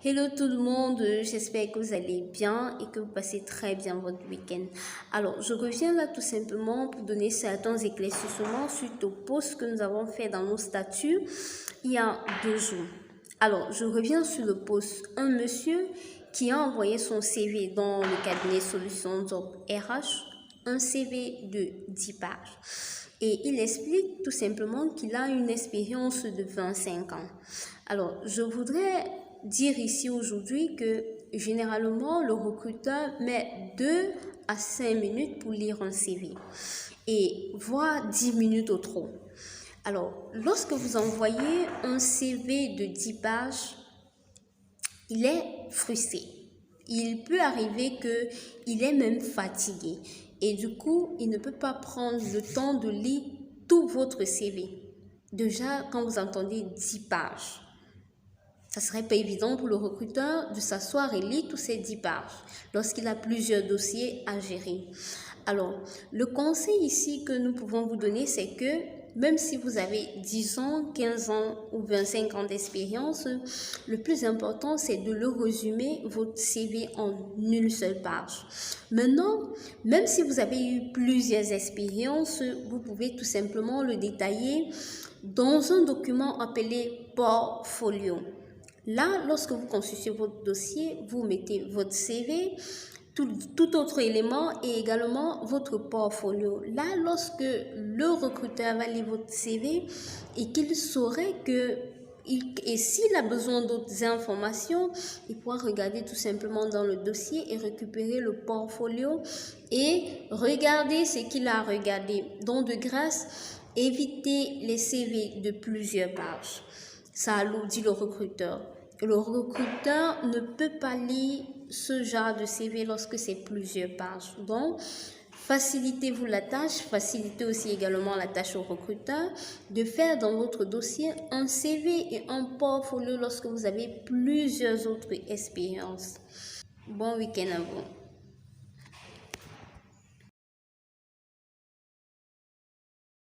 Hello tout le monde, j'espère que vous allez bien et que vous passez très bien votre week-end. Alors, je reviens là tout simplement pour donner certains éclaircissements suite au post que nous avons fait dans nos statuts il y a 2 jours. Alors, je reviens sur le post. Un monsieur qui a envoyé son CV dans le cabinet Solutions Job RH, un CV de 10 pages. Et il explique tout simplement qu'il a une expérience de 25 ans. Alors, je voudrais dire ici aujourd'hui que généralement, le recruteur met 2 à 5 minutes pour lire un CV et voire 10 minutes au trop. Alors, lorsque vous envoyez un CV de 10 pages, il est frustré. Il peut arriver qu'il est même fatigué et du coup, il ne peut pas prendre le temps de lire tout votre CV. Déjà, quand vous entendez 10 pages, ça ne serait pas évident pour le recruteur de s'asseoir et lire tous ces 10 pages lorsqu'il a plusieurs dossiers à gérer. Alors, le conseil ici que nous pouvons vous donner, c'est que même si vous avez 10 ans, 15 ans ou 25 ans d'expérience, le plus important, c'est de le résumer, votre CV, en une seule page. Maintenant, même si vous avez eu plusieurs expériences, vous pouvez tout simplement le détailler dans un document appelé portfolio. Là, lorsque vous consultez votre dossier, vous mettez votre CV, tout autre élément et également votre portfolio. Là, lorsque le recruteur va lire votre CV et qu'il saurait que, et s'il a besoin d'autres informations, il pourra regarder tout simplement dans le dossier et récupérer le portfolio et regarder ce qu'il a regardé. Donc, de grâce, évitez les CV de plusieurs pages. Ça alourdit le recruteur. Le recruteur ne peut pas lire ce genre de CV lorsque c'est plusieurs pages. Donc, facilitez-vous la tâche, facilitez aussi également la tâche au recruteur de faire dans votre dossier un CV et un portfolio lorsque vous avez plusieurs autres expériences. Bon week-end à vous.